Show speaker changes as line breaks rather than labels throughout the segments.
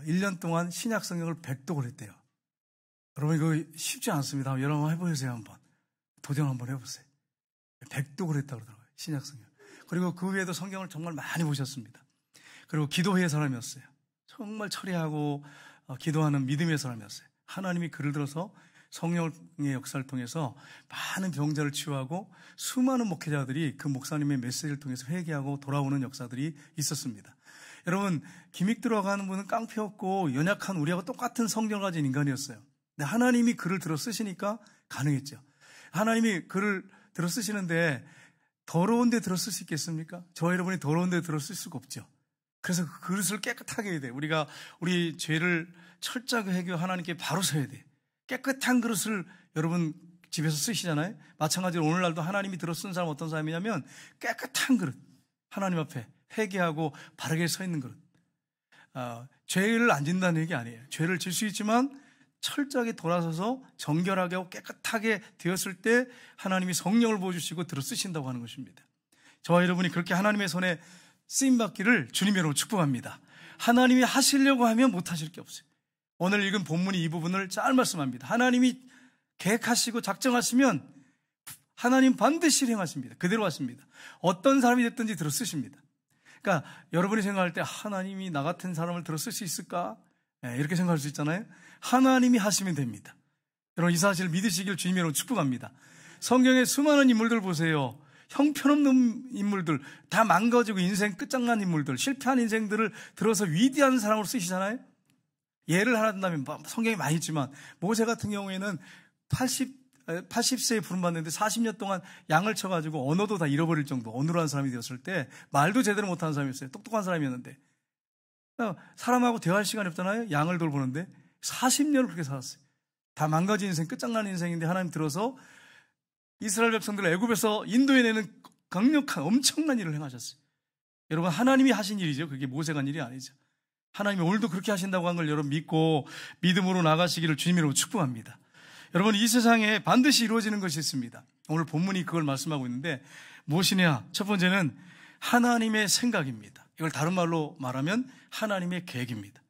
1년 동안 신약 성경을 백독을 했대요. 여러분 이거 쉽지 않습니다. 여러분 해보세요. 한번 도전 한번 해보세요. 백독을 했다고 그러더라고요. 신약 성경. 그리고 그 외에도 성경을 정말 많이 보셨습니다. 그리고 기도회의 사람이었어요. 정말 처리하고 기도하는 믿음의 사람이었어요. 하나님이 그를 들어서 성령의 역사를 통해서 많은 병자를 치유하고 수많은 목회자들이 그 목사님의 메시지를 통해서 회개하고 돌아오는 역사들이 있었습니다. 여러분, 기믹 들어가는 분은 깡패였고 연약한 우리하고 똑같은 성경을 가진 인간이었어요. 근데 하나님이 그를 들어 쓰시니까 가능했죠. 하나님이 그를 들어 쓰시는데 더러운 데 들어 쓸 수 있겠습니까? 저와 여러분이 더러운 데 들어 쓸 수가 없죠. 그래서 그 그릇을 깨끗하게 해야 돼. 우리가 우리 죄를 철저하게 해결 하나님께 바로 서야 돼. 깨끗한 그릇을 여러분 집에서 쓰시잖아요. 마찬가지로 오늘날도 하나님이 들어 쓴 사람 어떤 사람이냐면 깨끗한 그릇, 하나님 앞에 회개하고 바르게 서 있는 그릇. 죄를 안 진다는 얘기 아니에요. 죄를 질 수 있지만 철저하게 돌아서서 정결하게 하고 깨끗하게 되었을 때 하나님이 성령을 부어주시고 들어 쓰신다고 하는 것입니다. 저와 여러분이 그렇게 하나님의 손에 쓰임받기를 주님의 이름으로 축복합니다. 하나님이 하시려고 하면 못하실 게 없어요. 오늘 읽은 본문이 이 부분을 잘 말씀합니다. 하나님이 계획하시고 작정하시면 하나님 반드시 실행하십니다. 그대로 하십니다. 어떤 사람이 됐든지 들어 쓰십니다. 그러니까 여러분이 생각할 때 하나님이 나 같은 사람을 들어 쓸 수 있을까? 이렇게 생각할 수 있잖아요. 하나님이 하시면 됩니다. 여러분 이 사실을 믿으시길 주님으로 축복합니다. 성경의 수많은 인물들 보세요. 형편없는 인물들, 다 망가지고 인생 끝장난 인물들, 실패한 인생들을 들어서 위대한 사람으로 쓰시잖아요. 예를 하나 든다면 성경이 많이 있지만 모세 같은 경우에는 80세에 부름받는데 40년 동안 양을 쳐가지고 언어도 다 잃어버릴 정도 어눌한 사람이 되었을 때 말도 제대로 못하는 사람이었어요. 똑똑한 사람이었는데 사람하고 대화할 시간이 없잖아요. 양을 돌보는데 40년을 그렇게 살았어요. 다 망가진 인생, 끝장난 인생인데 하나님 들어서 이스라엘 백성들을 애굽에서 인도해내는 강력한 엄청난 일을 행하셨어요. 여러분 하나님이 하신 일이죠. 그게 모세가 한 일이 아니죠. 하나님이 오늘도 그렇게 하신다고 한 걸 여러분 믿고 믿음으로 나가시기를 주님으로 축복합니다. 여러분 이 세상에 반드시 이루어지는 것이 있습니다. 오늘 본문이 그걸 말씀하고 있는데 무엇이냐? 첫 번째는 하나님의 생각입니다. 이걸 다른 말로 말하면 하나님의 계획입니다.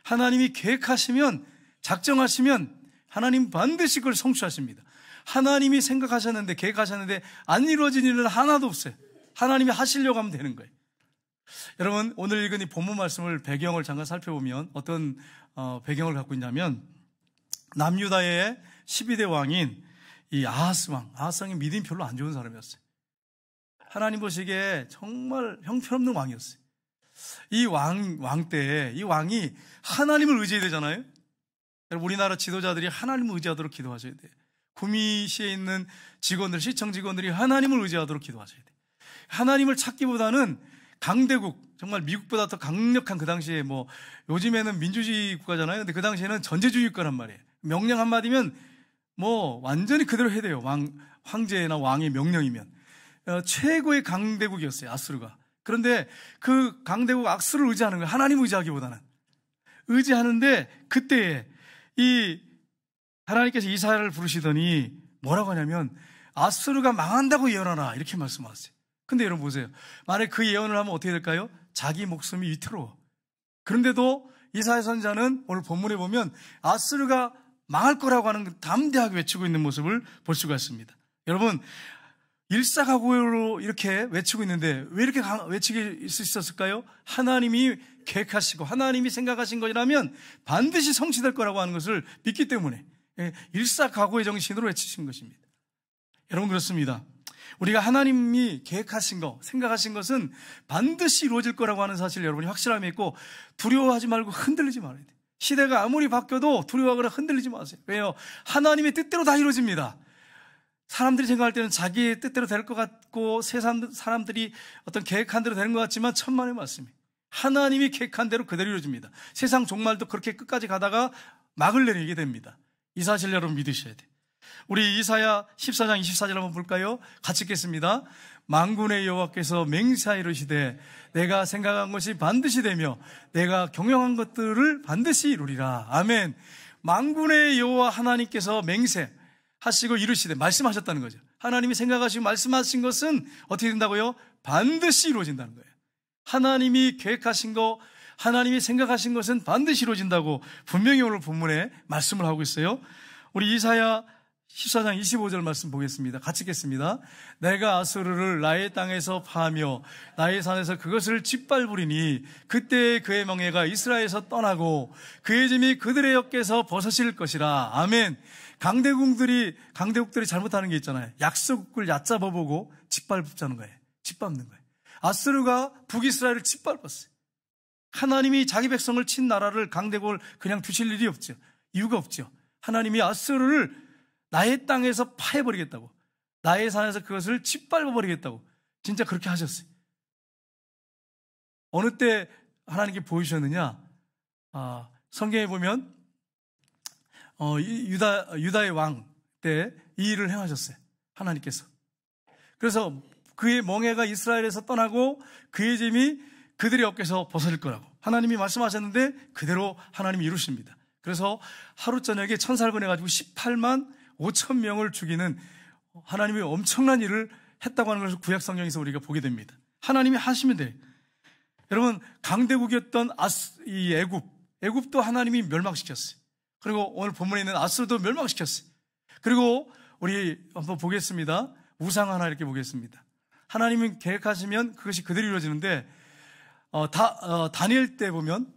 하나님이 계획하시면 작정하시면 하나님 반드시 그걸 성취하십니다. 하나님이 생각하셨는데 계획하셨는데 안 이루어진 일은 하나도 없어요. 하나님이 하시려고 하면 되는 거예요. 여러분 오늘 읽은 이 본문 말씀을 배경을 잠깐 살펴보면 어떤 배경을 갖고 있냐면 남유다의 12대 왕인 이 아하스 왕이 믿음이 별로 안 좋은 사람이었어요. 하나님 보시기에 정말 형편없는 왕이었어요. 이 왕 때에 이 왕이 하나님을 의지해야 되잖아요. 여러분 우리나라 지도자들이 하나님을 의지하도록 기도하셔야 돼요. 구미시에 있는 직원들, 시청 직원들이 하나님을 의지하도록 기도하셔야 돼요. 하나님을 찾기보다는 강대국, 정말 미국보다 더 강력한 그 당시에 요즘에는 민주주의 국가잖아요. 근데 그 당시에는 전제주의 국가란 말이에요. 명령 한마디면 완전히 그대로 해야 돼요. 황제나 왕의 명령이면. 최고의 강대국이었어요. 아수르가. 그런데 그 강대국 악수를 의지하는 거예요. 하나님 의지하기보다는. 의지하는데 그때에 하나님께서 이사야를 부르시더니 뭐라고 하냐면 아수르가 망한다고 예언하라 이렇게 말씀하셨어요. 근데 여러분 보세요. 만약 그 예언을 하면 어떻게 될까요? 자기 목숨이 위태로워. 그런데도 이사야 선지자는 오늘 본문에 보면 아수르가 망할 거라고 하는 담대하게 외치고 있는 모습을 볼 수가 있습니다. 여러분 일사각오로 이렇게 외치고 있는데 왜 이렇게 외치게 수 있었을까요? 하나님이 계획하시고 하나님이 생각하신 것이라면 반드시 성취될 거라고 하는 것을 믿기 때문에 일사각오의 정신으로 외치신 것입니다. 여러분 그렇습니다. 우리가 하나님이 계획하신 거, 생각하신 것은 반드시 이루어질 거라고 하는 사실 여러분이 확실함이 있고 두려워하지 말고 흔들리지 말아야 돼요. 시대가 아무리 바뀌어도 두려워하거나 흔들리지 마세요. 왜요? 하나님의 뜻대로 다 이루어집니다. 사람들이 생각할 때는 자기의 뜻대로 될 것 같고 세상 사람들이 어떤 계획한 대로 되는 것 같지만 천만의 말씀이에요. 하나님이 계획한 대로 그대로 이루어집니다. 세상 종말도 그렇게 끝까지 가다가 막을 내리게 됩니다. 이 사실 여러분 믿으셔야 돼요. 우리 이사야 14장 24절 한번 볼까요? 같이 읽겠습니다. 만군의 여호와께서 맹세하여 이르시되 내가 생각한 것이 반드시 되며 내가 경영한 것들을 반드시 이루리라. 아멘. 만군의 여호와 하나님께서 맹세하시고 이르시되 말씀하셨다는 거죠. 하나님이 생각하시고 말씀하신 것은 어떻게 된다고요? 반드시 이루어진다는 거예요. 하나님이 계획하신 거, 하나님이 생각하신 것은 반드시 이루어진다고 분명히 오늘 본문에 말씀을 하고 있어요. 우리 이사야 14장 25절 말씀 보겠습니다. 같이 읽겠습니다. 내가 아수르를 나의 땅에서 파하며 나의 산에서 그것을 짓밟으리니 그때 그의 명예가 이스라엘에서 떠나고 그의 짐이 그들의 역에서 벗어질 것이라. 아멘. 강대국들이 잘못하는 게 있잖아요. 약소국을 얕잡아보고 짓밟자는 거예요. 짓밟는 거예요. 아수르가 북이스라엘을 짓밟았어요. 하나님이 자기 백성을 친 나라를 강대국을 그냥 두실 일이 없죠. 이유가 없죠. 하나님이 아수르를 나의 땅에서 파해버리겠다고, 나의 산에서 그것을 짓밟아버리겠다고 진짜 그렇게 하셨어요. 어느 때 하나님께 보이셨느냐? 성경에 보면 유다의 왕 때 이 일을 행하셨어요. 하나님께서. 그래서 그의 멍에가 이스라엘에서 떠나고 그의 짐이 그들의 어깨에서 벗어질 거라고 하나님이 말씀하셨는데 그대로 하나님이 이루십니다. 그래서 하루 저녁에 천사를 보내가지고 18만 5천 명을 죽이는 하나님이 엄청난 일을 했다고 하는 것을 구약 성경에서 우리가 보게 됩니다. 하나님이 하시면 돼요. 여러분, 강대국이었던 이 애굽도 하나님이 멸망시켰어요. 그리고 오늘 본문에 있는 아수르도 멸망시켰어요. 그리고 우리 한번 보겠습니다. 우상 하나 이렇게 보겠습니다. 하나님이 계획하시면 그것이 그대로 이루어지는데 다니엘 때 보면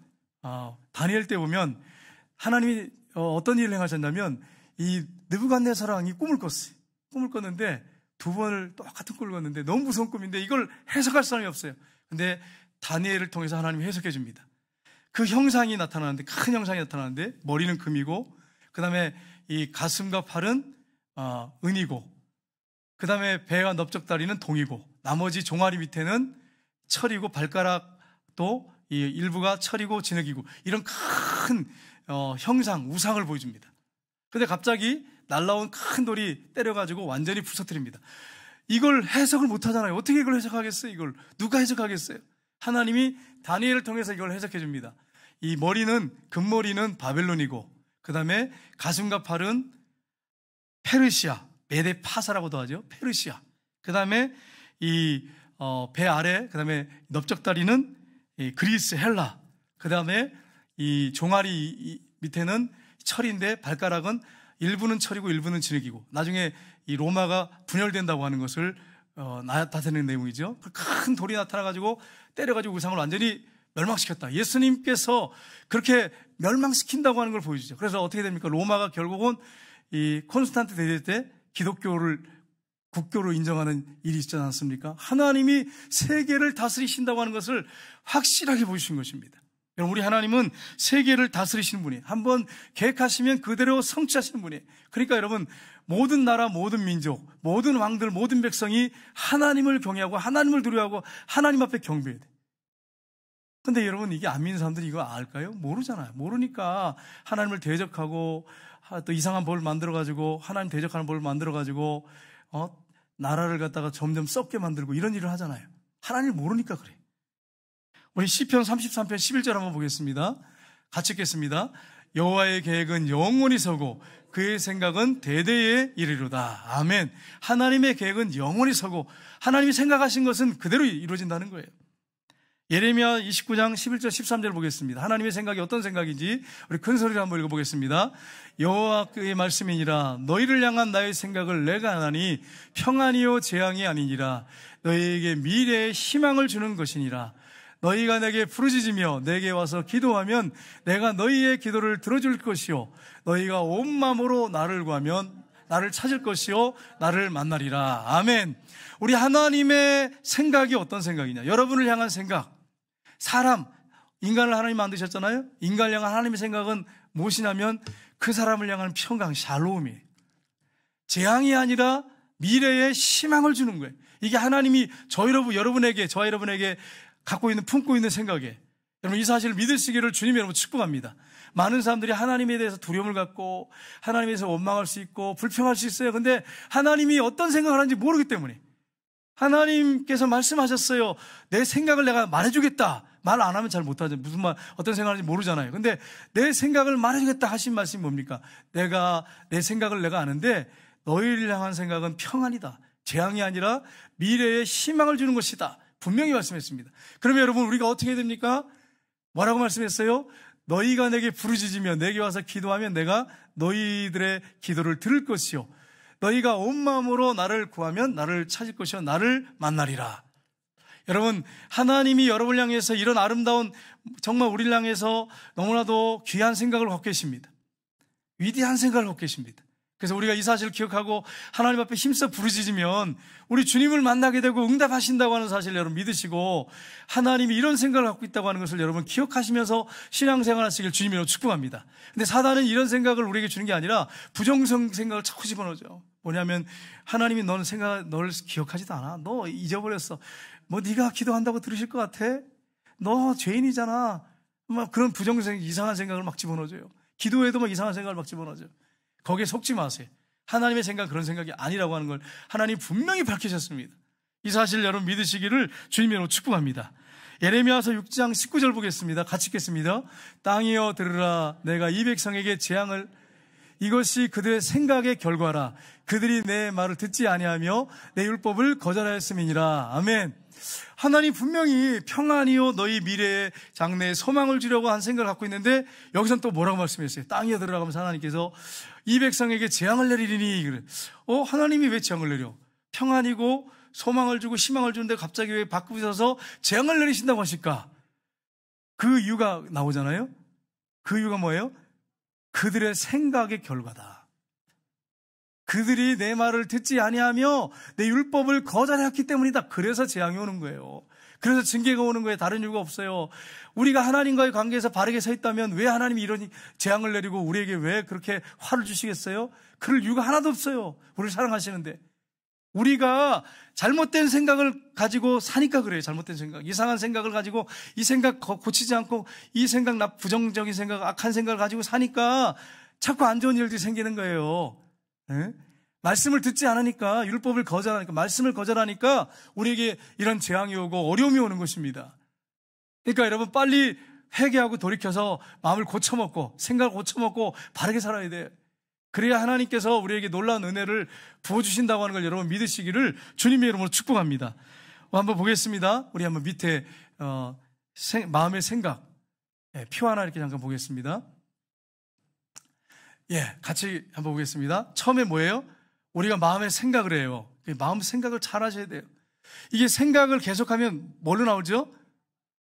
하나님이 어떤 일을 행하셨냐면 이 느부갓네살 왕이 꿈을 꿨어요. 꿈을 꿨는데 두 번을 똑같은 꿈을 꿨는데 너무 무서운 꿈인데 이걸 해석할 사람이 없어요. 근데 다니엘을 통해서 하나님이 해석해 줍니다. 그 형상이 나타나는데, 큰 형상이 나타나는데 머리는 금이고 그 다음에 이 가슴과 팔은 은이고 그 다음에 배와 넓적다리는 동이고 나머지 종아리 밑에는 철이고 발가락도 이 일부가 철이고 진흙이고 이런 큰 형상, 우상을 보여줍니다. 근데 갑자기 날라온 큰 돌이 때려가지고 완전히 부서뜨립니다. 이걸 해석을 못하잖아요. 어떻게 이걸 해석하겠어요? 이걸 누가 해석하겠어요? 하나님이 다니엘을 통해서 이걸 해석해 줍니다. 이 머리는, 금머리는 바벨론이고 그 다음에 가슴과 팔은 페르시아, 메데파사라고도 하죠. 페르시아. 그 다음에 이 배 아래, 그 다음에 넓적다리는 그리스, 헬라. 그 다음에 이 종아리 밑에는 철인데 발가락은 일부는 철이고 일부는 진흙이고 나중에 이 로마가 분열된다고 하는 것을 나타내는 내용이죠. 큰 돌이 나타나가지고 때려가지고 우상을 완전히 멸망시켰다. 예수님께서 그렇게 멸망시킨다고 하는 걸 보여주죠. 그래서 어떻게 됩니까? 로마가 결국은 이 콘스탄트 대제 때 기독교를 국교로 인정하는 일이 있지 않습니까? 하나님이 세계를 다스리신다고 하는 것을 확실하게 보여주신 것입니다. 여러분, 우리 하나님은 세계를 다스리시는 분이에요. 한번 계획하시면 그대로 성취하시는 분이에요. 그러니까 여러분, 모든 나라, 모든 민족, 모든 왕들, 모든 백성이 하나님을 경외하고 하나님을 두려워하고 하나님 앞에 경배해야 돼요. 근데 여러분, 이게 안 믿는 사람들이 이거 알까요? 모르잖아요. 모르니까 하나님을 대적하고 또 이상한 법을 만들어가지고 하나님 대적하는 법을 만들어가지고 나라를 갖다가 점점 썩게 만들고 이런 일을 하잖아요. 하나님을 모르니까 그래. 우리 시편 33편 11절 한번 보겠습니다. 같이 읽겠습니다. 여호와의 계획은 영원히 서고 그의 생각은 대대에 이르리로다. 아멘. 하나님의 계획은 영원히 서고 하나님이 생각하신 것은 그대로 이루어진다는 거예요. 예레미야 29장 11절 13절 보겠습니다. 하나님의 생각이 어떤 생각인지 우리 큰 소리로 한번 읽어보겠습니다. 여호와의 말씀이니라. 너희를 향한 나의 생각을 내가 아나니 평안이요 재앙이 아니니라. 너희에게 미래의 희망을 주는 것이니라. 너희가 내게 부르짖으며 내게 와서 기도하면 내가 너희의 기도를 들어줄 것이요 너희가 온 마음으로 나를 구하면 나를 찾을 것이요 나를 만나리라. 아멘. 우리 하나님의 생각이 어떤 생각이냐? 여러분을 향한 생각. 사람, 인간을 하나님 만드셨잖아요. 인간을 향한 하나님의 생각은 무엇이냐면 그 사람을 향한 평강, 샬롬이에요. 재앙이 아니라 미래의 희망을 주는 거예요. 이게 하나님이 저와 여러분에게 품고 있는 생각이에요. 여러분, 이 사실을 믿으시기를 주님이 여러분 축복합니다. 많은 사람들이 하나님에 대해서 두려움을 갖고 하나님에 대해서 원망할 수 있고 불평할 수 있어요. 근데 하나님이 어떤 생각을 하는지 모르기 때문에 하나님께서 말씀하셨어요. 내 생각을 내가 말해주겠다. 말 안 하면 잘 못하죠. 무슨 말, 어떤 생각을 하는지 모르잖아요. 근데 내 생각을 말해주겠다 하신 말씀이 뭡니까? 내 생각을 내가 아는데 너희를 향한 생각은 평안이다. 재앙이 아니라 미래에 희망을 주는 것이다. 분명히 말씀했습니다. 그러면 여러분, 우리가 어떻게 해야 됩니까? 뭐라고 말씀했어요? 너희가 내게 부르짖으며 내게 와서 기도하면 내가 너희들의 기도를 들을 것이요 너희가 온 마음으로 나를 구하면 나를 찾을 것이요 나를 만나리라. 여러분, 하나님이 여러분을 향해서 이런 아름다운, 정말 우리를 향해서 너무나도 귀한 생각을 갖고 계십니다. 위대한 생각을 갖고 계십니다. 그래서 우리가 이 사실을 기억하고 하나님 앞에 힘써 부르짖으면 우리 주님을 만나게 되고 응답하신다고 하는 사실을 여러분 믿으시고, 하나님이 이런 생각을 갖고 있다고 하는 것을 여러분 기억하시면서 신앙생활 하시길 주님으로 축복합니다. 근데 사단은 이런 생각을 우리에게 주는 게 아니라 부정성 생각을 자꾸 집어넣죠. 뭐냐면, 하나님이 너를 기억하지도 않아. 너 잊어버렸어. 뭐 네가 기도한다고 들으실 것 같아? 너 죄인이잖아. 막 그런 부정성, 이상한 생각을 막 집어넣어줘요. 기도에도 막 이상한 생각을 막 집어넣어줘요. 거기에 속지 마세요. 하나님의 생각, 그런 생각이 아니라고 하는 걸 하나님이 분명히 밝히셨습니다. 이 사실을 여러분 믿으시기를 주님으로 축복합니다. 예레미야서 6장 19절 보겠습니다. 같이 읽겠습니다. 땅이여 들으라. 내가 이 백성에게 재앙을, 이것이 그들의 생각의 결과라. 그들이 내 말을 듣지 아니하며 내 율법을 거절하였음이니라. 아멘. 하나님 분명히 평안이요 너희 미래의 장래에 소망을 주려고 한 생각을 갖고 있는데, 여기서는 또 뭐라고 말씀했어요? 땅이여 들으라 하면서 하나님께서 이 백성에게 재앙을 내리리니. 그래. 하나님이 왜 재앙을 내려? 평안이고 소망을 주고 희망을 주는데 갑자기 왜 바꾸셔서 재앙을 내리신다고 하실까? 그 이유가 나오잖아요. 그 이유가 뭐예요? 그들의 생각의 결과다. 그들이 내 말을 듣지 아니하며 내 율법을 거절했기 때문이다. 그래서 재앙이 오는 거예요. 그래서 징계가 오는 거예요. 다른 이유가 없어요. 우리가 하나님과의 관계에서 바르게 서 있다면 왜 하나님이 이런 재앙을 내리고 우리에게 왜 그렇게 화를 주시겠어요? 그럴 이유가 하나도 없어요. 우리를 사랑하시는데. 우리가 잘못된 생각을 가지고 사니까 그래요. 잘못된 생각, 이상한 생각을 가지고 이 생각 고치지 않고 이 생각, 부정적인 생각, 악한 생각을 가지고 사니까 자꾸 안 좋은 일들이 생기는 거예요. 네? 말씀을 듣지 않으니까, 율법을 거절하니까, 말씀을 거절하니까 우리에게 이런 재앙이 오고 어려움이 오는 것입니다. 그러니까 여러분 빨리 회개하고 돌이켜서 마음을 고쳐먹고 생각을 고쳐먹고 바르게 살아야 돼요. 그래야 하나님께서 우리에게 놀라운 은혜를 부어주신다고 하는 걸 여러분 믿으시기를 주님의 이름으로 축복합니다. 한번 보겠습니다. 우리 한번 밑에 마음의 생각, 표 하나 이렇게 잠깐 보겠습니다. 같이 한번 보겠습니다. 처음에 뭐예요? 우리가 마음의 생각을 해요. 마음 생각을 잘 하셔야 돼요. 이게 생각을 계속하면 뭘로 나오죠?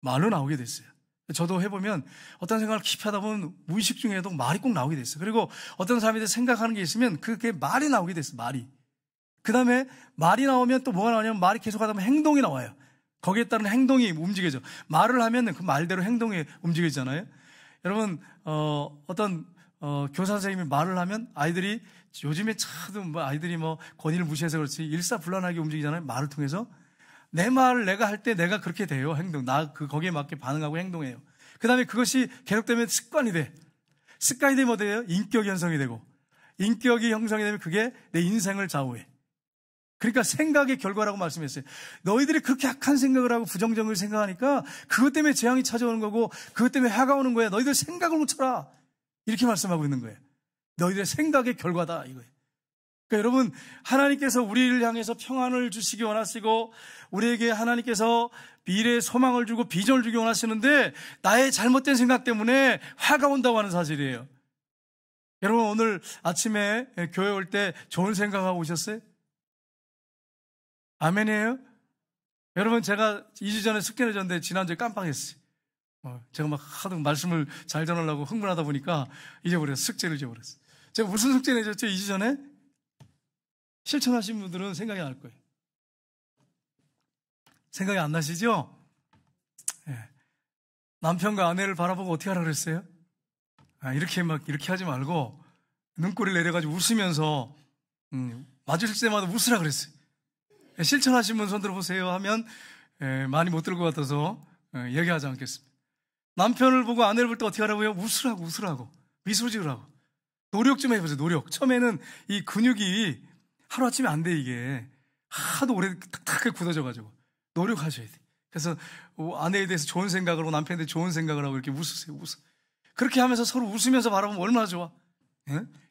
말로 나오게 됐어요. 저도 해보면 어떤 생각을 깊이 하다 보면 무의식 중에도 말이 꼭 나오게 됐어요. 그리고 어떤 사람이 생각하는 게 있으면 그게 말이 나오게 됐어요. 말이. 그 다음에 말이 나오면 또 뭐가 나오냐면, 말이 계속 하다 보면 행동이 나와요. 거기에 따른 행동이 움직여져. 말을 하면 그 말대로 행동이 움직이잖아요. 여러분 어떤 교사 선생님이 말을 하면 아이들이, 요즘에 차도 아이들이 권위를 무시해서 그렇지 일사불란하게 움직이잖아요. 말을 통해서. 내 말을 내가 할 때 내가 그렇게 돼요. 행동. 거기에 맞게 반응하고 행동해요. 그 다음에 그것이 계속되면 습관이 돼. 습관이 되면 뭐 돼요? 인격이 형성이 되고. 인격이 형성이 되면 그게 내 인생을 좌우해. 그러니까 생각의 결과라고 말씀했어요. 너희들이 그렇게 악한 생각을 하고 부정적으로 생각하니까 그것 때문에 재앙이 찾아오는 거고, 그것 때문에 해가 오는 거야. 너희들 생각을 고쳐라. 이렇게 말씀하고 있는 거예요. 너희들의 생각의 결과다, 이거예요. 그러니까 여러분, 하나님께서 우리를 향해서 평안을 주시기 원하시고, 우리에게 하나님께서 미래의 소망을 주고 비전을 주기 원하시는데, 나의 잘못된 생각 때문에 화가 온다고 하는 사실이에요. 여러분, 오늘 아침에 교회 올 때 좋은 생각하고 오셨어요? 아멘이에요? 여러분, 제가 2주 전에 숙제를 줬는데 지난주에 깜빡했어요. 제가 막 하도 말씀을 잘 전하려고 흥분하다 보니까 잊어버렸어요. 숙제를 잊어버렸어요. 제가 무슨 숙제를 내줬죠? 2주 전에? 실천하신 분들은 생각이 날 거예요. 생각이 안 나시죠? 남편과 아내를 바라보고 어떻게 하라 그랬어요? 이렇게 하지 말고 눈꼬리를 내려가지고 웃으면서 마주칠 때마다 웃으라 그랬어요. 실천하신 분 손 들어보세요 하면 많이 못 들을 것 같아서 얘기하지 않겠습니다. 남편을 보고 아내를 볼 때 어떻게 하라고요? 웃으라고. 미소 지으라고. 노력 좀 해보세요. 노력. 처음에는 이 근육이 하루아침에 안 돼, 이게. 하도 오래 탁탁하게 굳어져가지고. 노력하셔야 돼. 그래서 아내에 대해서 좋은 생각을 하고 남편에 대해서 좋은 생각을 하고 이렇게 웃으세요. 그렇게 하면서 서로 웃으면서 바라보면 얼마나 좋아.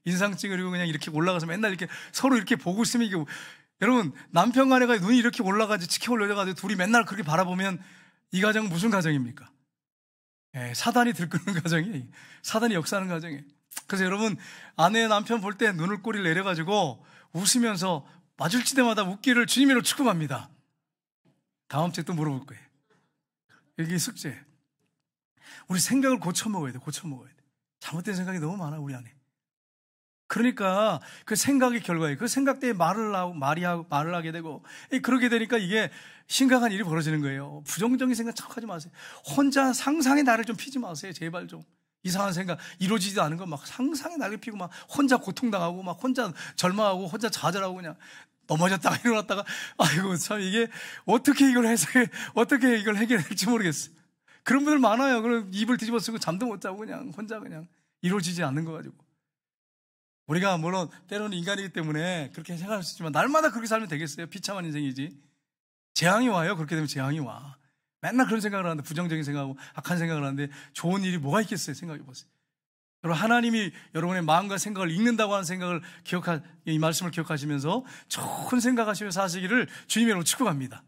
인상 찍으려고 그냥 이렇게 올라가서 맨날 이렇게 서로 이렇게 보고 있으면 이게, 여러분, 남편과 아내가 눈이 이렇게 올라가지고 치켜 올려가지고 둘이 맨날 그렇게 바라보면 이 가정은 무슨 가정입니까? 사단이 들끓는 가정이, 사단이 역사하는 가정이. 그래서 여러분, 아내 남편 볼 때 눈을 꼬리를 내려가지고 웃으면서 마주칠 때마다 웃기를 주님으로 축복합니다. 다음 주에 또 물어볼 거예요. 이게 숙제. 우리 생각을 고쳐 먹어야 돼. 고쳐 먹어야 돼. 잘못된 생각이 너무 많아, 우리 안에. 그러니까 그 생각의 결과에, 그 생각 때문에 말을 하게 되고, 그러게 되니까 이게 심각한 일이 벌어지는 거예요. 부정적인 생각 자꾸 하지 마세요. 혼자 상상의 날을 좀 피지 마세요. 제발 좀. 이상한 생각, 이루어지지도 않은 거 막 상상의 날을 피고 막 혼자 고통당하고 막 혼자 절망하고 혼자 좌절하고 그냥 넘어졌다가 일어났다가, 아이고 참 이게 어떻게 이걸 해석해, 어떻게 이걸 해결할지 모르겠어. 그런 분들 많아요. 그럼 입을 뒤집어 쓰고 잠도 못 자고 그냥 혼자 그냥 이루어지지 않는 거 가지고. 우리가 물론 때로는 인간이기 때문에 그렇게 생각할 수 있지만 날마다 그렇게 살면 되겠어요? 비참한 인생이지. 재앙이 와요. 그렇게 되면 재앙이 와. 맨날 그런 생각을 하는데, 부정적인 생각하고 악한 생각을 하는데 좋은 일이 뭐가 있겠어요? 생각해 보세요. 여러분, 하나님이 여러분의 마음과 생각을 읽는다고 하는 생각을 이 말씀을 기억하시면서 좋은 생각하시면서 사시기를 주님으로 축복합니다.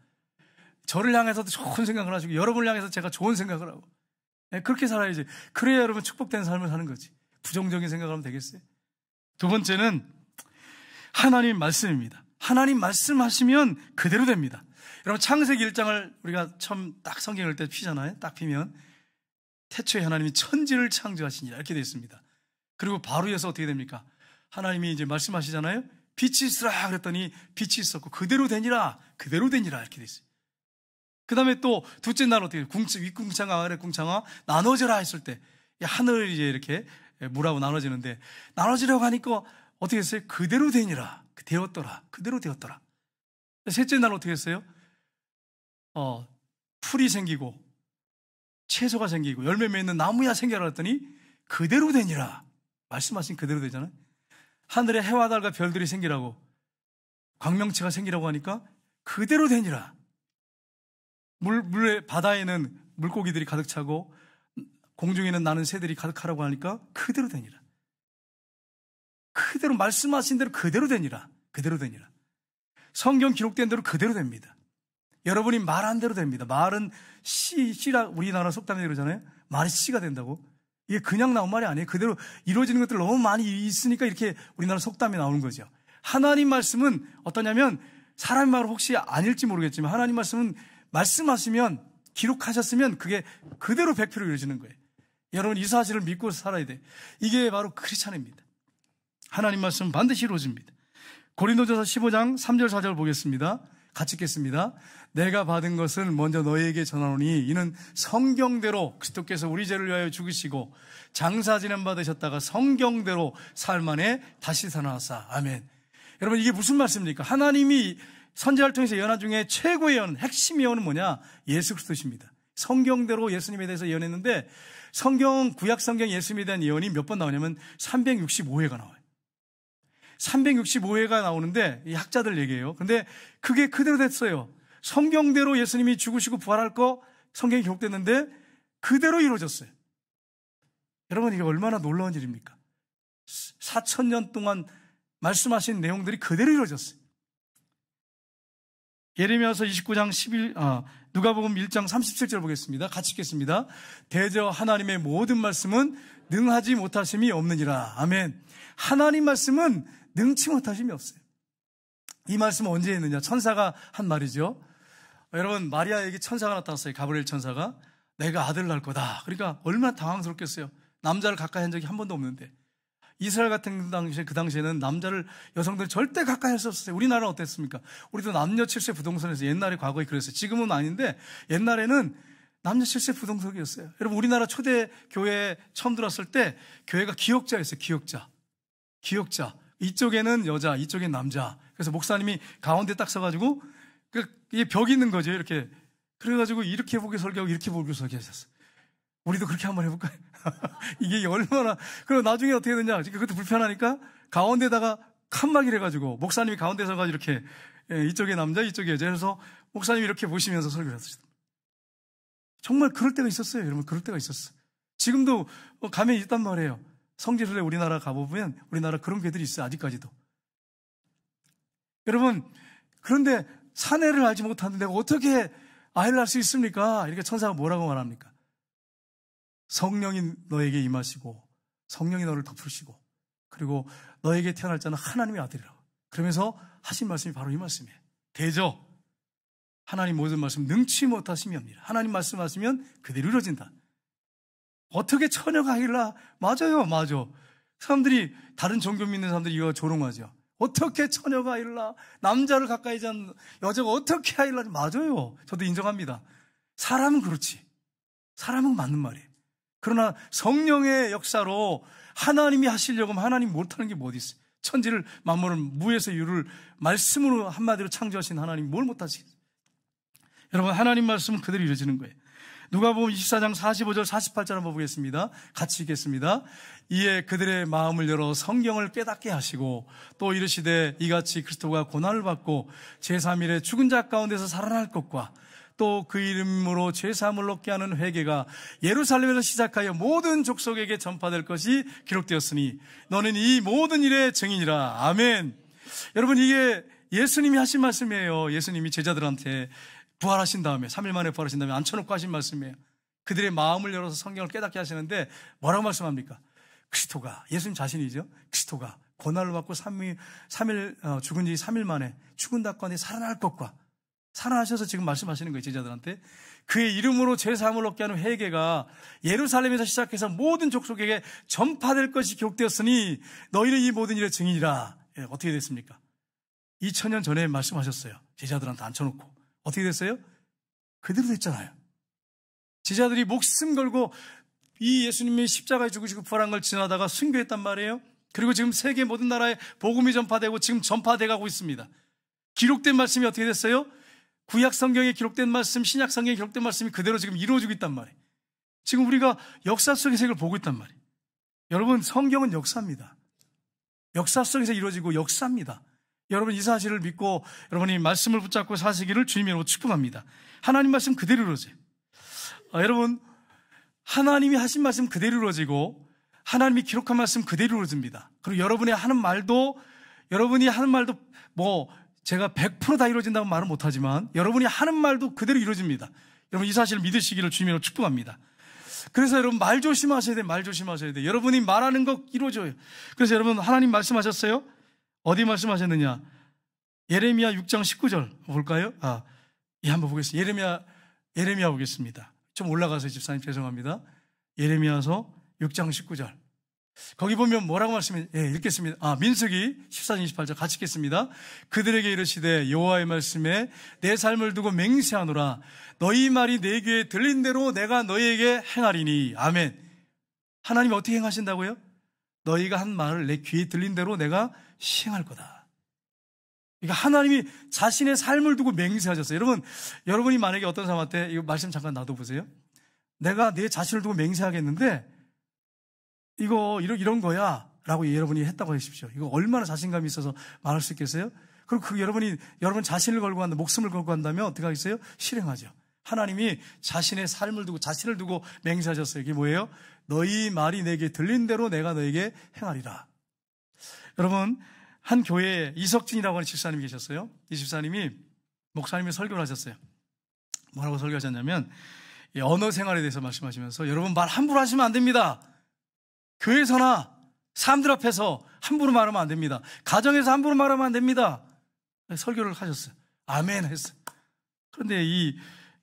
저를 향해서도 좋은 생각을 하시고 여러분을 향해서 제가 좋은 생각을 하고, 그렇게 살아야지. 그래야 여러분 축복된 삶을 사는 거지. 부정적인 생각을 하면 되겠어요? 두 번째는 하나님 말씀입니다. 하나님 말씀하시면 그대로 됩니다. 여러분, 창세기 1장을 우리가 처음 딱 성경 읽을 때 피잖아요. 딱 피면 태초에 하나님이 천지를 창조하시니라 이렇게 되어 있습니다. 그리고 바로 이어서 어떻게 됩니까? 하나님이 이제 말씀하시잖아요. 빛이 있으라 그랬더니 빛이 있었고 그대로 되니라, 그대로 되니라 이렇게 되어 있어요. 그 다음에 또 둘째 날 어떻게 윗궁창과 아랫궁창과 나눠져라 했을 때 하늘이 이제 이렇게 물하고 나눠지는데, 나눠지려고 하니까 어떻게 했어요? 그대로 되니라, 되었더라, 그대로 되었더라. 셋째 날 어떻게 했어요? 풀이 생기고 채소가 생기고 열매 맺는 나무야 생겨라 했더니 그대로 되니라. 말씀하신 그대로 되잖아요. 하늘에 해와 달과 별들이 생기라고, 광명체가 생기라고 하니까 그대로 되니라. 바다에는 물고기들이 가득 차고 공중에는 나는 새들이 가득하라고 하니까 그대로 되니라. 그대로 말씀하신 대로 그대로 되니라. 그대로 되니라. 성경 기록된 대로 그대로 됩니다. 여러분이 말한 대로 됩니다. 말은 씨라 우리나라 속담에 그러잖아요. 말이 씨가 된다고. 이게 그냥 나온 말이 아니에요. 그대로 이루어지는 것들 너무 많이 있으니까 이렇게 우리나라 속담이 나오는 거죠. 하나님 말씀은 어떠냐면, 사람의 말을 혹시 아닐지 모르겠지만 하나님 말씀은 말씀하시면, 기록하셨으면 그게 그대로 100% 이루어지는 거예요. 여러분, 이 사실을 믿고 살아야 돼. 이게 바로 크리스찬입니다. 하나님 말씀은 반드시 이루어집니다. 고린도전서 15장 3절 4절 보겠습니다. 같이 읽겠습니다. 내가 받은 것을 먼저 너희에게 전하노니 이는 성경대로 그리스도께서 우리 죄를 위하여 죽으시고 장사 지냄 받으셨다가 성경대로 삶 안에 다시 살아나사. 아멘. 여러분, 이게 무슨 말씀입니까? 하나님이 선지자를 통해서 예언한 중에 최고의 예언, 핵심 예언은 뭐냐? 예수 그리스도십니다. 성경대로 예수님에 대해서 예언했는데, 구약 성경 예수님에 대한 예언이 몇 번 나오냐면 365회가 나와요. 365회가 나오는데, 이 학자들 얘기예요. 근데 그게 그대로 됐어요. 성경대로 예수님이 죽으시고 부활할 거 성경에 기록됐는데 그대로 이루어졌어요. 여러분, 이게 얼마나 놀라운 일입니까? 4,000년 동안 말씀하신 내용들이 그대로 이루어졌어요. 예레미야서 29장 누가복음 1장 37절 보겠습니다. 같이 읽겠습니다. 대저 하나님의 모든 말씀은 능하지 못하심이 없느니라. 아멘. 하나님 말씀은 능치 못하심이 없어요. 이 말씀은 언제 했느냐? 천사가 한 말이죠. 여러분, 마리아에게 천사가 나타났어요. 가브리엘 천사가. 내가 아들 낳을 거다. 그러니까 얼마나 당황스럽겠어요. 남자를 가까이 한 적이 한 번도 없는데. 이스라엘 같은 당시에, 그 당시에는 여성들 절대 가까이 할 수 없었어요. 우리나라는 어땠습니까? 우리도 남녀 7세 부동산에서 옛날에 과거에 그랬어요. 지금은 아닌데 옛날에는 남녀 7세 부동산이었어요. 여러분, 우리나라 초대 교회에 처음 들어왔을 때 교회가 기역자였어요. 기역자. 이쪽에는 여자, 이쪽에는 남자. 그래서 목사님이 가운데 딱 서가지고 이게 벽이 있는 거죠. 이렇게. 그래가지고 이렇게 보게 설교하고 이렇게 보게 설교하셨어요. 우리도 그렇게 한번 해볼까요? 이게 얼마나. 그리고 나중에 어떻게 되냐. 그것도 불편하니까 가운데다가 칸막이를 해가지고 목사님이 가운데 서가지고 이렇게 이쪽에 남자, 이쪽에 여자. 그래서 목사님이 이렇게 보시면서 설교를 하셨어요. 정말 그럴 때가 있었어요. 여러분, 그럴 때가 있었어요. 지금도 가면 있단 말이에요. 성지순례 우리나라 가보면 우리나라 그런 교회들이 있어요. 아직까지도. 여러분, 그런데 사내를 알지 못하는데 내가 어떻게 아이를 낳을 수 있습니까? 이렇게 천사가 뭐라고 말합니까? 성령이 너에게 임하시고 성령이 너를 덮으시고 그리고 너에게 태어날 자는 하나님의 아들이라고. 그러면서 하신 말씀이 바로 이 말씀이에요. 대저 하나님 모든 말씀 능치 못하심이 없니라. 하나님 말씀하시면 그대로 이루어진다. 어떻게 처녀가 하길라? 맞아요, 맞아. 사람들이 다른 종교 믿는 사람들이 이거 조롱하죠. 어떻게 처녀가 하길라? 남자를 가까이 잔 여자가 어떻게 하길라? 맞아요. 저도 인정합니다. 사람은 그렇지. 사람은 맞는 말이에요. 그러나 성령의 역사로 하나님이 하시려고 하면 하나님 못하는 게 뭐 어디 있어요? 천지를 만물을 무에서 유를 말씀으로 한마디로 창조하신 하나님 뭘 못하시겠어요? 여러분 하나님 말씀은 그대로 이루어지는 거예요. 누가복음 24장 45절 48절 한번 보겠습니다. 같이 읽겠습니다. 이에 그들의 마음을 열어 성경을 깨닫게 하시고 또 이르시되 이같이 그리스도가 고난을 받고 제3일에 죽은 자 가운데서 살아날 것과 또 그 이름으로 죄사함을 얻게 하는 회개가 예루살렘에서 시작하여 모든 족속에게 전파될 것이 기록되었으니 너는 이 모든 일의 증인이라. 아멘. 여러분 이게 예수님이 하신 말씀이에요. 예수님이 제자들한테 부활하신 다음에 3일 만에 부활하신 다음에 앉혀놓고 하신 말씀이에요. 그들의 마음을 열어서 성경을 깨닫게 하시는데 뭐라고 말씀합니까? 그리스도가, 예수님 자신이죠. 그리스도가 고난을 받고 3일 죽은 지 3일 만에 죽은 닭관에 살아날 것과 살아나셔서 지금 말씀하시는 거예요. 제자들한테 그의 이름으로 죄사함을 얻게 하는 회개가 예루살렘에서 시작해서 모든 족속에게 전파될 것이 기록되었으니 너희는 이 모든 일의 증인이라. 예, 어떻게 됐습니까? 2000년 전에 말씀하셨어요. 제자들한테 앉혀놓고 어떻게 됐어요? 그대로 됐잖아요. 제자들이 목숨 걸고 이 예수님의 십자가에 죽으시고 부활한 걸 지나다가 순교했단 말이에요. 그리고 지금 세계 모든 나라에 복음이 전파되고 지금 전파돼 가고 있습니다. 기록된 말씀이 어떻게 됐어요? 구약 성경에 기록된 말씀, 신약 성경에 기록된 말씀이 그대로 지금 이루어지고 있단 말이에요. 지금 우리가 역사 속의 세계를 보고 있단 말이에요. 여러분 성경은 역사입니다. 역사 속에서 이루어지고 역사입니다. 여러분 이 사실을 믿고 여러분이 말씀을 붙잡고 사시기를 주님의 이름으로 축복합니다. 하나님 말씀 그대로 이루어져요. 여러분 하나님이 하신 말씀 그대로 이루어지고 하나님이 기록한 말씀 그대로 이루어집니다. 그리고 여러분이 하는 말도 뭐 제가 100% 다 이루어진다고 말은 못하지만 여러분이 하는 말도 그대로 이루어집니다. 여러분 이 사실을 믿으시기를 주님의 이름으로 축복합니다. 그래서 여러분 말 조심하셔야 돼요. 말 조심하셔야 돼요. 여러분이 말하는 거 이루어져요. 그래서 여러분 하나님 말씀하셨어요? 어디 말씀하셨느냐? 예레미야 6장 19절 볼까요? 한번 보겠습니다. 예레미야 보겠습니다. 좀 올라가서 집사님 죄송합니다. 예레미야서 6장 19절. 거기 보면 뭐라고 말씀해? 읽겠습니다. 민수기 14장 28절 같이 읽겠습니다. 그들에게 이르시되 여호와의 말씀에 내 삶을 두고 맹세하노라. 너희 말이 내 귀에 들린 대로 내가 너희에게 행하리니. 아멘. 하나님이 어떻게 행하신다고요? 너희가 한 말을 내 귀에 들린 대로 내가 시행할 거다. 그러니까 하나님이 자신의 삶을 두고 맹세하셨어요. 여러분이 만약에 어떤 사람한테 이거 말씀 잠깐 놔둬보세요. 내가 내 자신을 두고 맹세하겠는데 이거 이런 거야 라고 여러분이 했다고 하십시오. 이거 얼마나 자신감이 있어서 말할 수 있겠어요? 그리고 여러분 자신을 걸고 한다, 목숨을 걸고 한다면 어떻게 하겠어요? 실행하죠. 하나님이 자신의 삶을 두고 자신을 두고 맹세하셨어요. 이게 뭐예요? 너희 말이 내게 들린 대로 내가 너에게 행하리라. 여러분 한 교회에 이석진이라고 하는 집사님이 계셨어요. 이 집사님이 목사님이 설교를 하셨어요. 뭐라고 설교하셨냐면 언어 생활에 대해서 말씀하시면서 여러분 말 함부로 하시면 안 됩니다. 교회에서나 사람들 앞에서 함부로 말하면 안 됩니다. 가정에서 함부로 말하면 안 됩니다. 설교를 하셨어요. 아멘 했어요. 그런데 이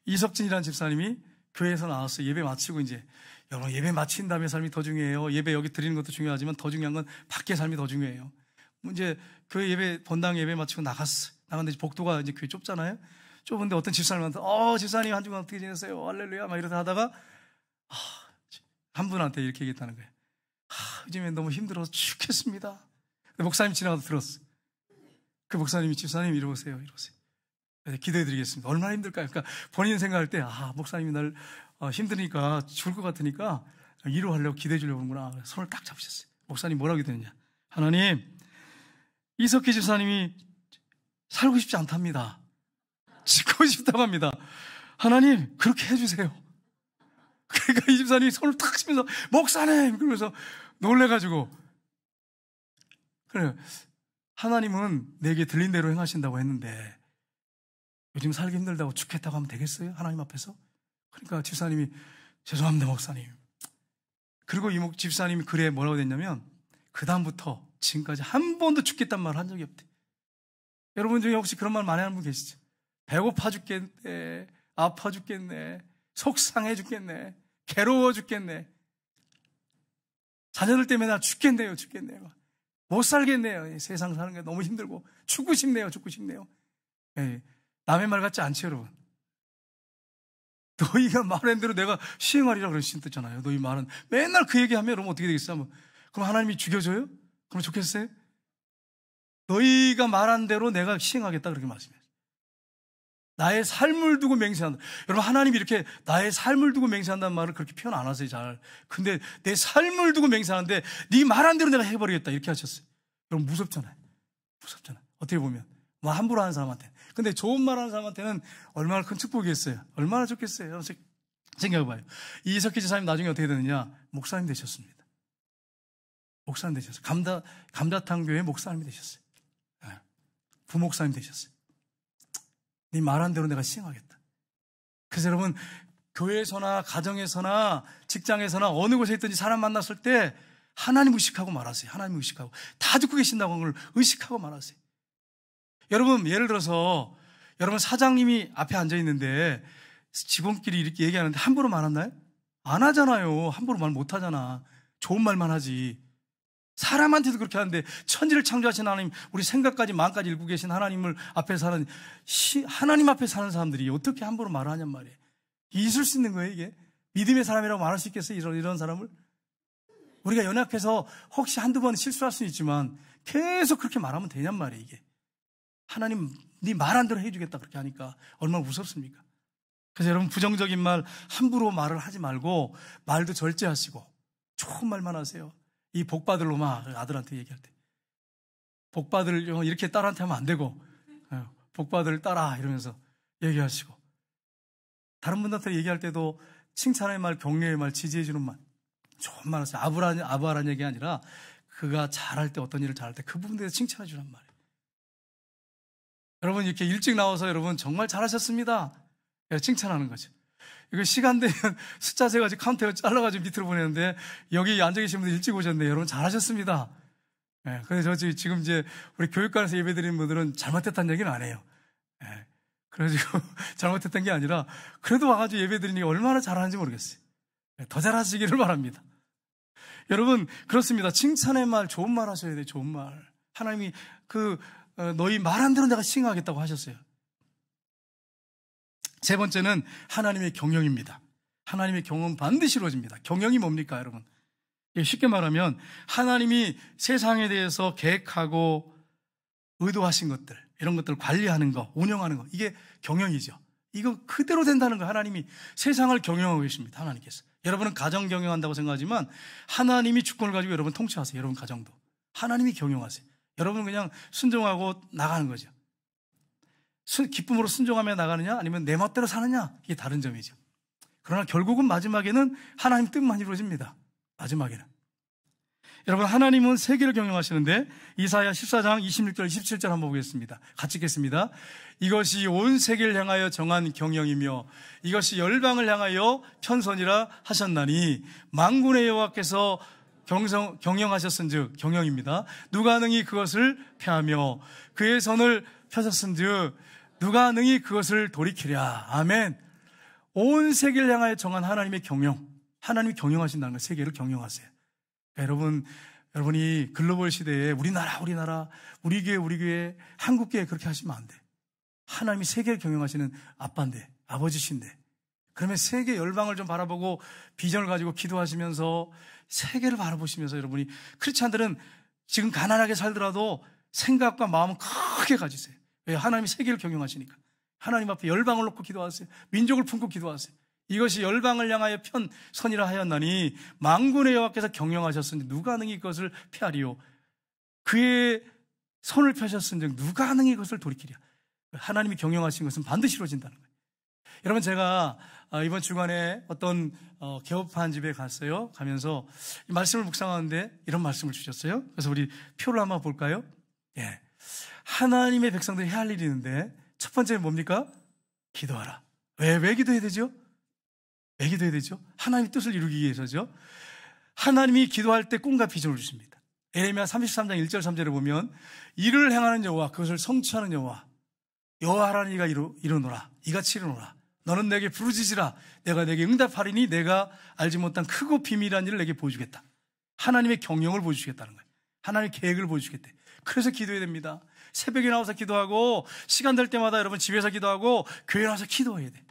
이석진이라는 집사님이 교회에서 나왔어요. 예배 마치고 이제 여러분 예배 마친 다음에 삶이 더 중요해요. 예배 여기 드리는 것도 중요하지만 더 중요한 건 밖의 삶이 더 중요해요. 이제 교회 예배 본당 예배 마치고 나갔어. 나갔는데 복도가 이제 교회 좁잖아요. 좁은데 어떤 집사님한테 집사님 한 주간 어떻게 지냈어요? 할렐루야 막 이러다 하다가 한 분한테 이렇게 얘기했다는 거예요. 요즘에 너무 힘들어서 죽겠습니다. 목사님 지나가서 들었어요. 그 목사님이 집사님 이러세요. 기도해드리겠습니다. 얼마나 힘들까요? 그러니까 본인 생각할 때 목사님이 날 힘드니까 죽을 것 같으니까 위로하려고 기도해 주려고 하는구나. 손을 딱 잡으셨어요. 목사님 뭐라고 기도했냐? 하나님 이석기 집사님이 살고 싶지 않답니다. 죽고 싶다고 합니다. 하나님 그렇게 해주세요. 그러니까 이 집사님이 손을 탁 치면서 목사님 그러면서 놀래가지고 그래요. 하나님은 내게 들린 대로 행하신다고 했는데 요즘 살기 힘들다고 죽겠다고 하면 되겠어요? 하나님 앞에서? 그러니까 집사님이 죄송합니다 목사님 그리고 이 집사님이 글에 뭐라고 됐냐면 그 다음부터 지금까지 한 번도 죽겠단 말을 한 적이 없대. 여러분 중에 혹시 그런 말 많이 하는 분 계시죠? 배고파 죽겠네, 아파 죽겠네, 속상해 죽겠네, 괴로워 죽겠네, 자녀들 때문에 나 죽겠네요, 죽겠네요, 못 살겠네요, 세상 사는 게 너무 힘들고 죽고 싶네요, 죽고 싶네요. 예, 남의 말 같지 않죠, 여러분? 너희가 말한 대로 내가 시행하리라 그러셨잖아요. 너희 말은 맨날 그 얘기하면 여러분 어떻게 되겠어요? 그럼 하나님이 죽여줘요? 그럼 좋겠어요? 너희가 말한 대로 내가 시행하겠다 그렇게 말씀해요. 나의 삶을 두고 맹세한다. 여러분 하나님이 이렇게 나의 삶을 두고 맹세한다는 말을 그렇게 표현 안 하세요 잘. 근데 내 삶을 두고 맹세하는데 네 말한 대로 내가 해버리겠다 이렇게 하셨어요. 여러분 무섭잖아요. 무섭잖아요. 어떻게 보면 뭐 함부로 하는 사람한테. 근데 좋은 말 하는 사람한테는 얼마나 큰 축복이겠어요. 얼마나 좋겠어요. 여러분 생각해봐요. 이석기 지사님 나중에 어떻게 되느냐. 목사님 되셨습니다. 목사님 되셨어요. 감자탕 교회 목사님이 되셨어요. 부목사님 되셨어요. 네 말한 대로 내가 시행하겠다. 그래서 여러분 교회에서나 가정에서나 직장에서나 어느 곳에 있든지 사람 만났을 때 하나님 의식하고 말하세요. 하나님 의식하고 다 듣고 계신다고 하는 걸 의식하고 말하세요. 여러분 예를 들어서 여러분 사장님이 앞에 앉아 있는데 직원끼리 이렇게 얘기하는데 함부로 말하나요? 안 하잖아요. 함부로 말 못 하잖아. 좋은 말만 하지. 사람한테도 그렇게 하는데 천지를 창조하신 하나님, 우리 생각까지 마음까지 읽고 계신 하나님을 앞에 사는 하나님 앞에 사는 사람들이 어떻게 함부로 말을 하냔 말이에요. 있을 수 있는 거예요 이게? 믿음의 사람이라고 말할 수 있겠어요? 이런 사람을? 우리가 연약해서 혹시 한두 번 실수할 수 있지만 계속 그렇게 말하면 되냔 말이에요 이게. 하나님 네 말한 대로 해주겠다 그렇게 하니까 얼마나 무섭습니까? 그래서 여러분 부정적인 말 함부로 말을 하지 말고 말도 절제하시고 좋은 말만 하세요. 이 복받을 놈아 아들한테 얘기할 때 복받을 이렇게 딸한테 하면 안 되고 복받을 딸아 이러면서 얘기하시고 다른 분들한테 얘기할 때도 칭찬의 말, 격려의 말, 지지해주는 말 좋은 말 하세요. 아부하라는 얘기 아니라 그가 잘할 때 어떤 일을 잘할 때 그 부분에 대해서 칭찬해 주란 말이에요. 여러분 이렇게 일찍 나와서 여러분 정말 잘하셨습니다. 칭찬하는 거죠. 이거 시간 되면 숫자 세가지고 카운트가 잘라가지고 밑으로 보내는데 여기 앉아 계신 분들 일찍 오셨는데 여러분 잘하셨습니다. 그래서 지금 이제 우리 교육관에서 예배드리는 분들은 잘못했다는 얘기는 안 해요. 그래가지고 잘못했던 게 아니라 그래도 와가지고 예배드리니 얼마나 잘하는지 모르겠어요. 더 잘하시기를 바랍니다. 여러분 그렇습니다. 칭찬의 말, 좋은 말 하셔야 돼요. 좋은 말. 하나님이 너희 말한 대로 내가 시행하겠다고 하셨어요. 세 번째는 하나님의 경영입니다. 하나님의 경영은 반드시 이루어집니다. 경영이 뭡니까 여러분? 쉽게 말하면 하나님이 세상에 대해서 계획하고 의도하신 것들, 이런 것들을 관리하는 거, 운영하는 거, 이게 경영이죠. 이거 그대로 된다는 거예요. 하나님이 세상을 경영하고 계십니다. 하나님께서. 여러분은 가정 경영한다고 생각하지만 하나님이 주권을 가지고 여러분 통치하세요. 여러분 가정도. 하나님이 경영하세요. 여러분은 그냥 순종하고 나가는 거죠. 기쁨으로 순종하며 나가느냐 아니면 내 멋대로 사느냐 이게 다른 점이죠. 그러나 결국은 마지막에는 하나님 뜻만 이루어집니다. 마지막에는. 여러분 하나님은 세계를 경영하시는데 이사야 14장 26절 27절 한번 보겠습니다. 같이 읽겠습니다. 이것이 온 세계를 향하여 정한 경영이며 이것이 열방을 향하여 편선이라 하셨나니 만군의 여호와께서 경영하셨은즉 경영입니다. 누가 능히 그것을 폐하며 그의 선을 펴셨은즉 누가 능히 그것을 돌이키랴. 아멘. 온 세계를 향하여 정한 하나님의 경영. 하나님이 경영하신다는 거예요. 세계를 경영하세요. 여러분이 글로벌 시대에 우리나라, 우리 교회, 한국 교회 그렇게 하시면 안 돼. 하나님이 세계를 경영하시는 아빠인데, 아버지신데. 그러면 세계 열방을 좀 바라보고 비전을 가지고 기도하시면서 세계를 바라보시면서 여러분이 크리스찬들은 지금 가난하게 살더라도 생각과 마음은 크게 가지세요. 왜? 하나님이 세계를 경영하시니까. 하나님 앞에 열방을 놓고 기도하세요. 민족을 품고 기도하세요. 이것이 열방을 향하여 편선이라 하였나니 만군의 여호와께서 경영하셨으니 누가 능히 그것을 피하리요. 그의 손을 펴셨은즉 누가 능히 그것을 돌이키랴. 하나님이 경영하신 것은 반드시 이루어진다는 거예요. 여러분 제가 이번 주간에 어떤 개업한 집에 갔어요. 가면서 이 말씀을 묵상하는데 이런 말씀을 주셨어요. 그래서 우리 표를 한번 볼까요? 예. 하나님의 백성들이 해야 할 일이 있는데 첫 번째는 뭡니까? 기도하라. 왜 기도해야 되죠? 왜 기도해야 되죠? 하나님의 뜻을 이루기 위해서죠. 하나님이 기도할 때 꿈과 비전을 주십니다. 에레미야 33장 1절 3절에 보면 일을 행하는 여호와 그것을 성취하는 여호와 여호와라는 이가 이루노라. 이같이 이루노라. 너는 내게 부르짖으라. 내가 내게 응답하리니 내가 알지 못한 크고 비밀한 일을 내게 보여주겠다. 하나님의 경영을 보여주겠다는 거예요. 하나님의 계획을 보여주겠대. 그래서 기도해야 됩니다. 새벽에 나와서 기도하고 시간 될 때마다 여러분 집에서 기도하고 교회 나와서 기도해야 돼.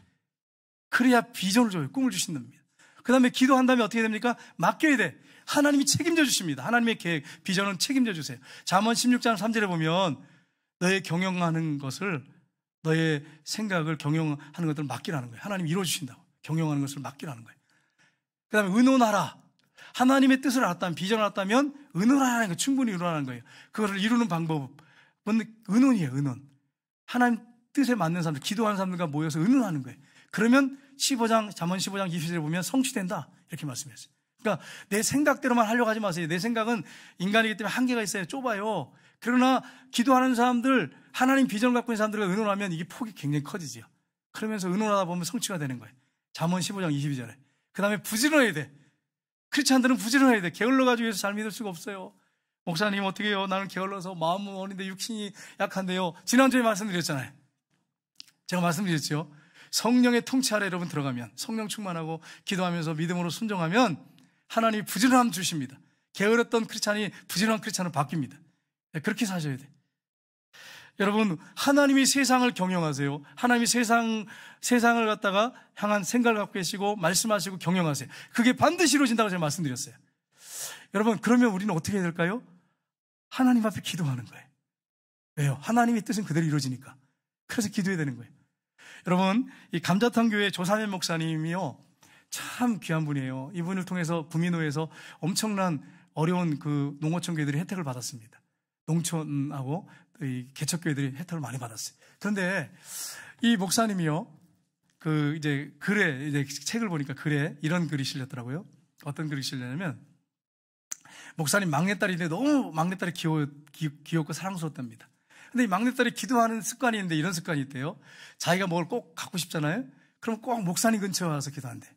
그래야 비전을 줘요. 꿈을 주신답니다. 그 다음에 기도한 다음에 어떻게 됩니까? 맡겨야 돼. 하나님이 책임져 주십니다. 하나님의 계획, 비전은 책임져 주세요. 잠언 16장 3절에 보면 너의 경영하는 것을, 너의 생각을 경영하는 것들을 맡기라는 거예요. 하나님이 이루어주신다고. 경영하는 것을 맡기라는 거예요. 그 다음에 의논하라. 하나님의 뜻을 알았다면, 비전을 알았다면 의논하라는 거 충분히 의논하는 거예요. 그것을 이루는 방법은 의논이에요. 의논. 하나님 뜻에 맞는 사람들, 기도하는 사람들과 모여서 의논하는 거예요. 그러면 잠언 15장 20절에 보면 성취된다 이렇게 말씀했어요. 그러니까 내 생각대로만 하려고 하지 마세요. 내 생각은 인간이기 때문에 한계가 있어요. 좁아요. 그러나 기도하는 사람들, 하나님 비전을 갖고 있는 사람들과 의논하면 이게 폭이 굉장히 커지지요. 그러면서 의논하다 보면 성취가 되는 거예요. 잠언 15장 22절에. 그 다음에 부지런해야 돼. 크리스찬들은 부지런해야 돼. 게을러가지고 예수 잘 믿을 수가 없어요. 목사님 어떻게 해요? 나는 게을러서 마음은 어린데 육신이 약한데요. 지난주에 말씀드렸잖아요. 제가 말씀드렸죠. 성령의 통치 아래 여러분 들어가면, 성령 충만하고 기도하면서 믿음으로 순종하면 하나님이 부지런함 주십니다. 게으렀던 크리스찬이 부지런한 크리스찬으로 바뀝니다. 그렇게 사셔야 돼. 여러분, 하나님이 세상을 경영하세요. 하나님이 세상을 갖다가 향한 생각을 갖고 계시고 말씀하시고 경영하세요. 그게 반드시 이루어진다고 제가 말씀드렸어요. 여러분, 그러면 우리는 어떻게 해야 될까요? 하나님 앞에 기도하는 거예요. 왜요? 하나님의 뜻은 그대로 이루어지니까. 그래서 기도해야 되는 거예요. 여러분, 이 감자탕 교회 조삼현 목사님이요, 참 귀한 분이에요. 이분을 통해서 구민호에서 엄청난 어려운 그 농어촌 교회들이 혜택을 받았습니다. 농촌하고 이 개척교회들이 혜택을 많이 받았어요. 그런데 이 목사님이요, 이제 책을 보니까 글에 이런 글이 실렸더라고요. 어떤 글이 실렸냐면, 목사님 막내딸인데 너무 막내딸이 귀엽고 사랑스럽답니다. 근데 이 막내딸이 기도하는 습관이 있는데 이런 습관이 있대요. 자기가 뭘 꼭 갖고 싶잖아요. 그럼 꼭 목사님 근처에 와서 기도한대.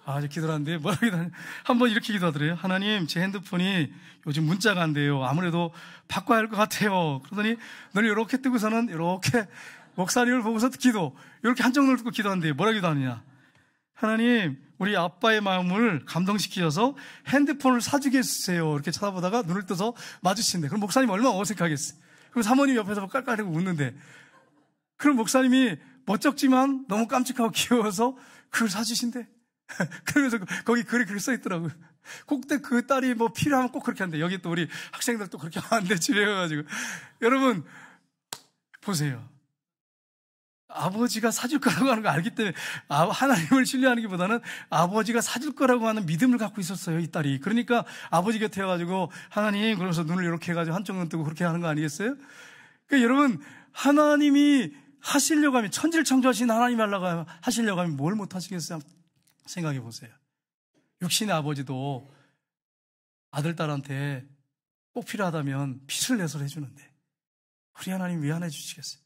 저 기도하는데 뭐라고 기도하냐. 한번 이렇게 기도하더래요. 하나님, 제 핸드폰이 요즘 문자가 안 돼요. 아무래도 바꿔야 할 것 같아요. 그러더니 눈을 이렇게 뜨고서는 이렇게 목사님을 보고서 기도. 이렇게 한쪽 눈을 뜨고 기도한대요. 뭐라고 기도하느냐. 하나님, 우리 아빠의 마음을 감동시키셔서 핸드폰을 사주게 해주세요. 이렇게 쳐다보다가 눈을 떠서 마주친대. 그럼 목사님 얼마나 어색하겠어요. 그럼 사모님 옆에서 깔깔대고 웃는데, 그럼 목사님이 멋쩍지만 너무 깜찍하고 귀여워서 그걸 사주신대. 그러면서 거기 글이 그렇게 써있더라고요. 꼭 그 딸이 뭐 필요하면 꼭 그렇게 한대. 여기 또 우리 학생들 또 그렇게 하면 안 돼. 집에 가가지고. 여러분, 보세요. 아버지가 사줄 거라고 하는 거 알기 때문에 하나님을 신뢰하는 것보다는 아버지가 사줄 거라고 하는 믿음을 갖고 있었어요, 이 딸이. 그러니까 아버지 곁에 와가지고 하나님 그러면서 눈을 이렇게 해가지고 한쪽 눈 뜨고 그렇게 하는 거 아니겠어요? 그러니까 여러분, 하나님이 하시려고 하면, 천지를 창조하신 하나님이 하시려고 하면 뭘 못 하시겠어요? 생각해 보세요. 육신의 아버지도 아들, 딸한테 꼭 필요하다면 빚을 내서 해주는데 우리 하나님 왜 안 해주시겠어요?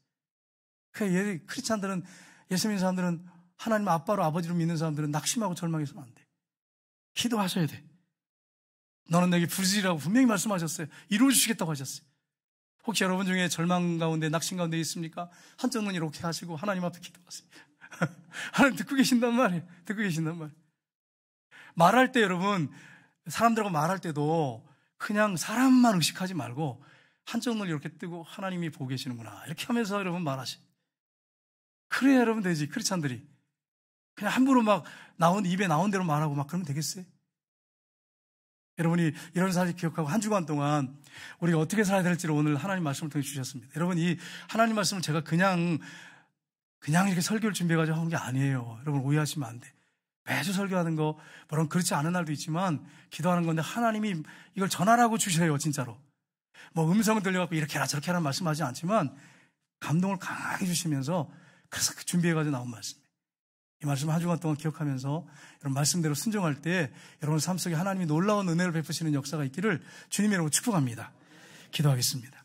그러니까 크리스찬들은, 예수 믿는 사람들은, 하나님 아빠로 아버지로 믿는 사람들은 낙심하고 절망해서는 안 돼. 기도하셔야 돼. 너는 내게 부르짖으라고 분명히 말씀하셨어요. 이루어주시겠다고 하셨어요. 혹시 여러분 중에 절망 가운데, 낙심 가운데 있습니까? 한쪽 눈 이렇게 하시고 하나님 앞에 기도하세요. 하나님 듣고 계신단 말이에요. 듣고 계신단 말이에요. 말할 때 여러분, 사람들하고 말할 때도 그냥 사람만 의식하지 말고 한쪽 눈을 이렇게 뜨고 하나님이 보고 계시는구나 이렇게 하면서 여러분 말하시. 그래야 여러분 되지. 크리스찬들이 그냥 함부로 막 입에 나온 대로 말하고 막 그러면 되겠어요? 여러분이 이런 사실 기억하고 한 주간 동안 우리가 어떻게 살아야 될지를 오늘 하나님 말씀을 통해 주셨습니다. 여러분, 이 하나님 말씀을 제가 그냥 이렇게 설교를 준비해가지고 하는 게 아니에요. 여러분 오해하시면 안 돼. 매주 설교하는 거 물론 그렇지 않은 날도 있지만 기도하는 건데 하나님이 이걸 전하라고 주셔요. 진짜로. 뭐 음성을 들려갖고 이렇게 해라 저렇게 하라는 말씀하지 않지만 감동을 강하게 주시면서 그래서 준비해가지고 나온 말씀이에요. 이 말씀 한 주간 동안 기억하면서 여러분 말씀대로 순종할 때 여러분 삶 속에 하나님이 놀라운 은혜를 베푸시는 역사가 있기를 주님의 이름으로 축복합니다. 기도하겠습니다.